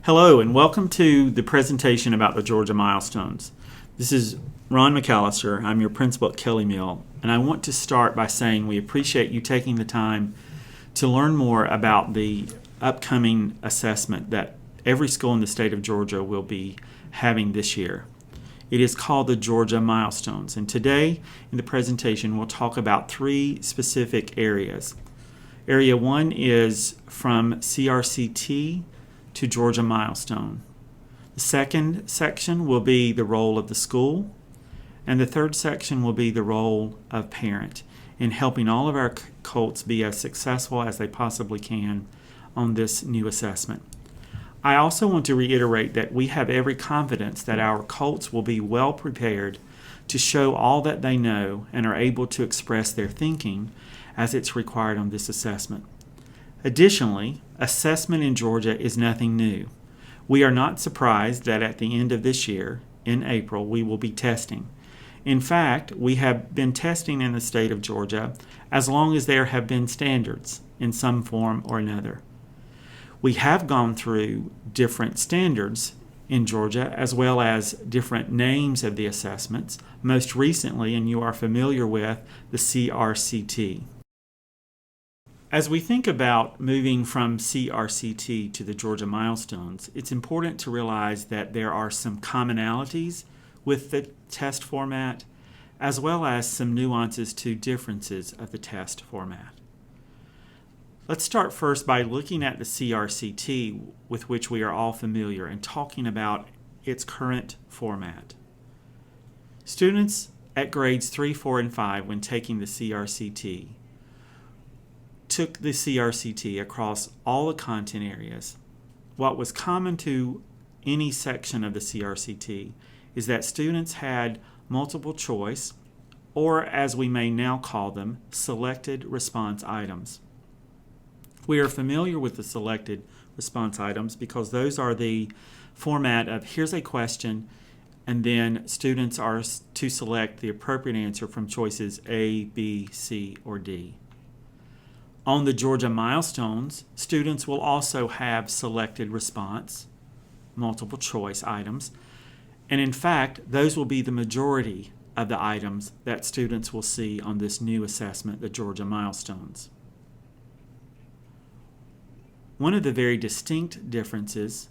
Hello and welcome to the presentation about the Georgia milestones. This is Ron McAllister. I'm your principal at Kelly Mill, and I want to start by saying we appreciate you taking the time to learn more about the upcoming assessment that every school in the state of Georgia will be having this year. It is called the Georgia Milestones, and today in the presentation we'll talk about three specific areas. Area 1 is from CRCT to Georgia Milestone. The second section will be the role of the school, and the third section will be the role of parent in helping all of our colts be as successful as they possibly can on this new assessment. I also want to reiterate that we have every confidence that our colts will be well prepared to show all that they know and are able to express their thinking as it's required on this assessment. Additionally, assessment in Georgia is nothing new. We are not surprised that at the end of this year, in April, we will be testing. In fact, we have been testing in the state of Georgia as long as there have been standards in some form or another. We have gone through different standards in Georgia as well as different names of the assessments, most recently, and you are familiar with, the CRCT. As we think about moving from CRCT to the Georgia Milestones, it's important to realize that there are some commonalities with the test format, as well as some nuances to differences of the test format. Let's start first by looking at the CRCT, with which we are all familiar, and talking about its current format. Students at grades 3, 4, and 5, when taking the CRCT, took the CRCT across all the content areas. What was common to any section of the CRCT is that students had multiple choice, or as we may now call them, selected response items. We are familiar with the selected response items because those are the format of here's a question, and then students are to select the appropriate answer from choices A, B, C, or D. On the Georgia Milestones, students will also have selected response, multiple choice items, and in fact, those will be the majority of the items that students will see on this new assessment, the Georgia Milestones. One of the very distinct differences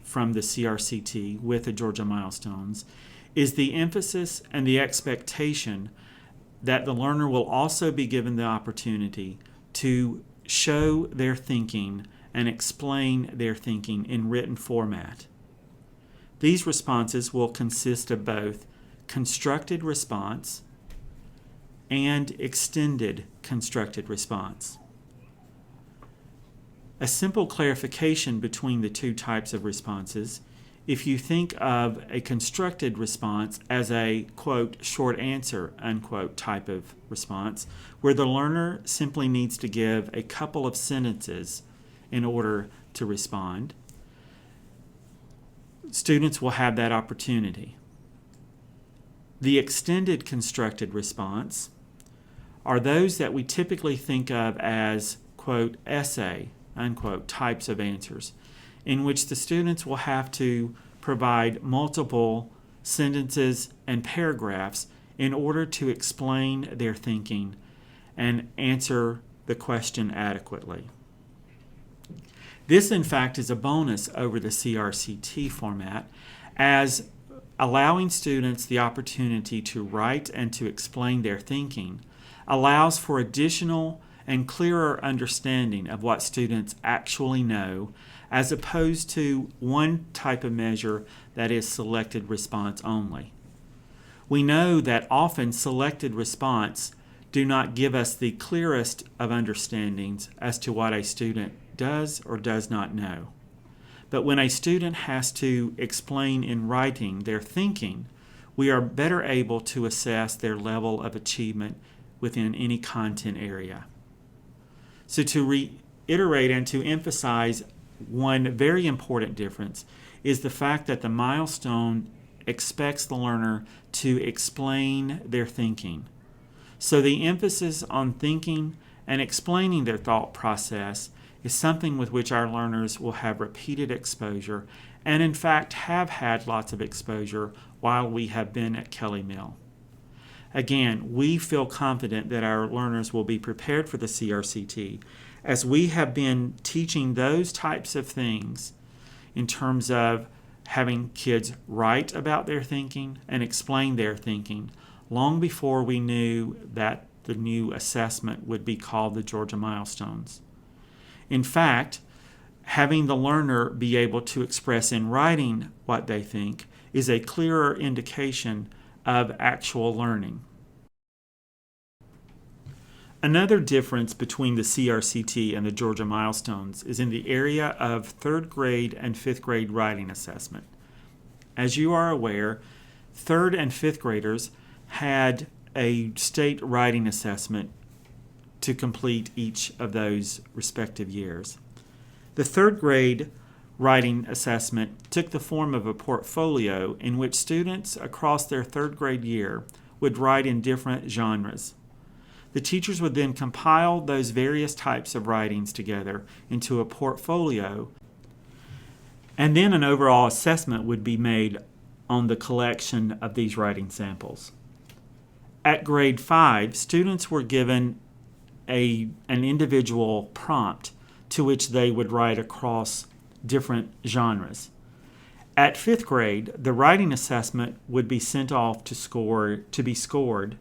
from the CRCT with the Georgia Milestones is the emphasis and the expectation that the learner will also be given the opportunity to show their thinking and explain their thinking in written format. These responses will consist of both constructed response and extended constructed response. A simple clarification between the two types of responses: if you think of a constructed response as a, quote, short answer, unquote, type of response, where the learner simply needs to give a couple of sentences in order to respond, students will have that opportunity. The extended constructed response are those that we typically think of as, quote, essay, unquote, types of answers, in which the students will have to provide multiple sentences and paragraphs in order to explain their thinking and answer the question adequately. This, in fact, is a bonus over the CRCT format, as allowing students the opportunity to write and to explain their thinking allows for additional and clearer understanding of what students actually know, as opposed to one type of measure that is selected response only. We know that often selected response do not give us the clearest of understandings as to what a student does or does not know. But when a student has to explain in writing their thinking, we are better able to assess their level of achievement within any content area. So to reiterate and to emphasize, one very important difference is the fact that the milestone expects the learner to explain their thinking. So the emphasis on thinking and explaining their thought process is something with which our learners will have repeated exposure and in fact have had lots of exposure while we have been at Kelly Mill. Again, we feel confident that our learners will be prepared for the CRCT as we have been teaching those types of things in terms of having kids write about their thinking and explain their thinking long before we knew that the new assessment would be called the Georgia Milestones. In fact, having the learner be able to express in writing what they think is a clearer indication of actual learning. Another difference between the CRCT and the Georgia Milestones is in the area of third grade and fifth grade writing assessment. As you are aware, third and fifth graders had a state writing assessment to complete each of those respective years. The third grade writing assessment took the form of a portfolio in which students across their third grade year would write in different genres. The teachers would then compile those various types of writings together into a portfolio, and then an overall assessment would be made on the collection of these writing samples. At grade 5, students were given an individual prompt to which they would write across different genres. At 5th grade, the writing assessment would be sent off to be scored,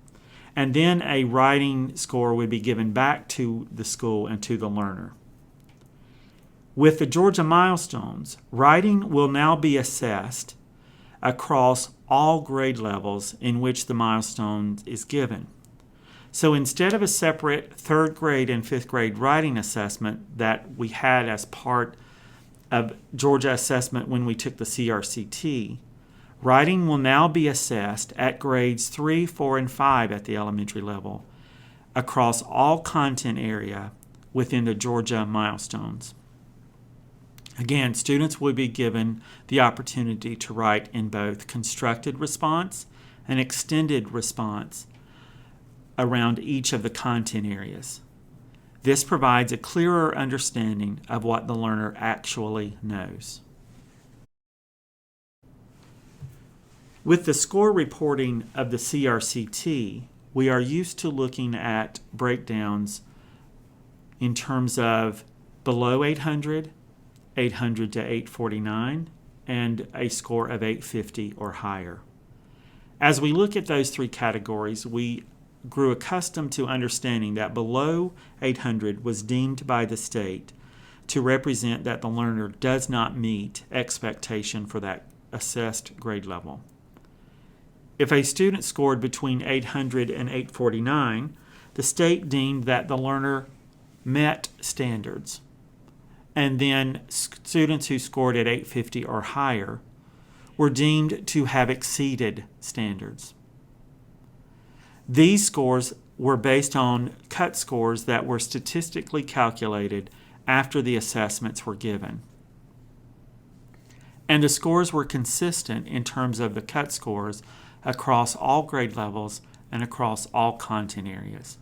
and then a writing score would be given back to the school and to the learner. With the Georgia Milestones, writing will now be assessed across all grade levels in which the milestone is given. So instead of a separate third grade and fifth grade writing assessment that we had as part of Georgia assessment when we took the CRCT, writing will now be assessed at grades 3, 4, and 5 at the elementary level across all content area within the Georgia Milestones. Again, students will be given the opportunity to write in both constructed response and extended response around each of the content areas. This provides a clearer understanding of what the learner actually knows. With the score reporting of the CRCT, we are used to looking at breakdowns in terms of below 800, 800 to 849, and a score of 850 or higher. As we look at those three categories, we grew accustomed to understanding that below 800 was deemed by the state to represent that the learner does not meet expectation for that assessed grade level. If a student scored between 800 and 849, the state deemed that the learner met standards. And then students who scored at 850 or higher were deemed to have exceeded standards. These scores were based on cut scores that were statistically calculated after the assessments were given. And the scores were consistent in terms of the cut scores across all grade levels and across all content areas.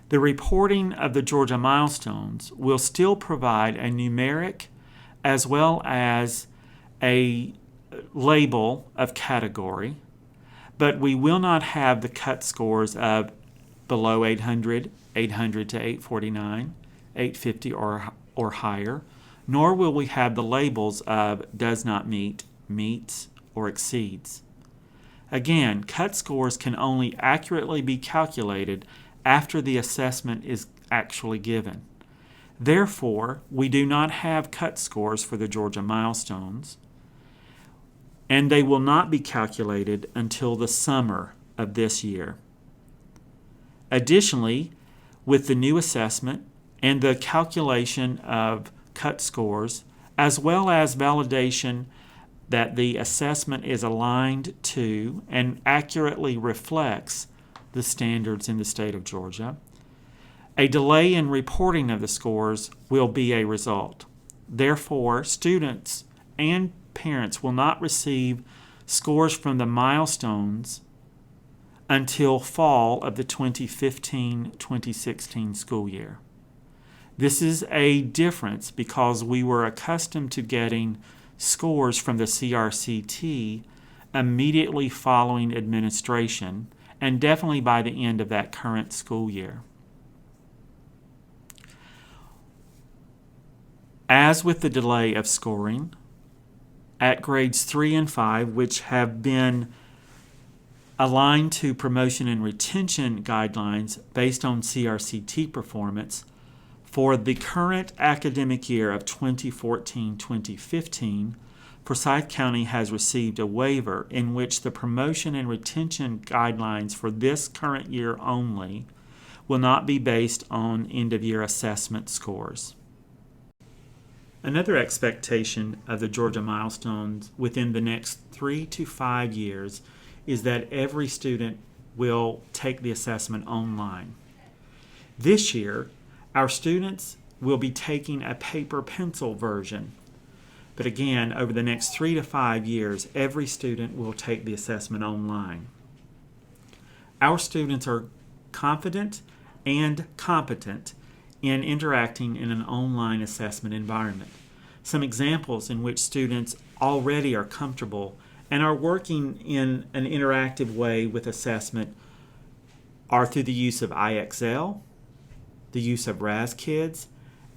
The reporting of the Georgia Milestones will still provide a numeric as well as a label of category, but we will not have the cut scores of below 800, 800 to 849, 850 or higher, nor will we have the labels of does not meet, meets, or exceeds. Again, cut scores can only accurately be calculated after the assessment is actually given. Therefore, we do not have cut scores for the Georgia Milestones, and they will not be calculated until the summer of this year. Additionally, with the new assessment and the calculation of cut scores, as well as validation that the assessment is aligned to and accurately reflects the standards in the state of Georgia, a delay in reporting of the scores will be a result. Therefore, students and parents will not receive scores from the milestones until fall of the 2015-2016 school year. This is a difference because we were accustomed to getting scores from the CRCT immediately following administration, and definitely by the end of that current school year. As with the delay of scoring, at grades 3 and 5, which have been aligned to promotion and retention guidelines based on CRCT performance, for the current academic year of 2014-2015, Forsyth County has received a waiver in which the promotion and retention guidelines for this current year only will not be based on end-of-year assessment scores. Another expectation of the Georgia Milestones within the next 3 to 5 years is that every student will take the assessment online. This year, our students will be taking a paper-pencil version. But again, over the next 3 to 5 years, every student will take the assessment online. Our students are confident and competent in interacting in an online assessment environment. Some examples in which students already are comfortable and are working in an interactive way with assessment are through the use of IXL, the use of RazKids,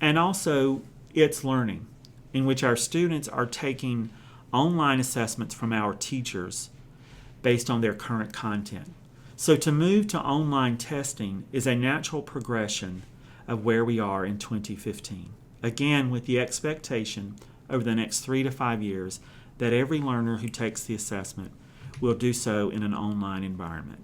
and also It's Learning, in which our students are taking online assessments from our teachers based on their current content. So to move to online testing is a natural progression of where we are in 2015. Again, with the expectation over the next 3 to 5 years that every learner who takes the assessment will do so in an online environment.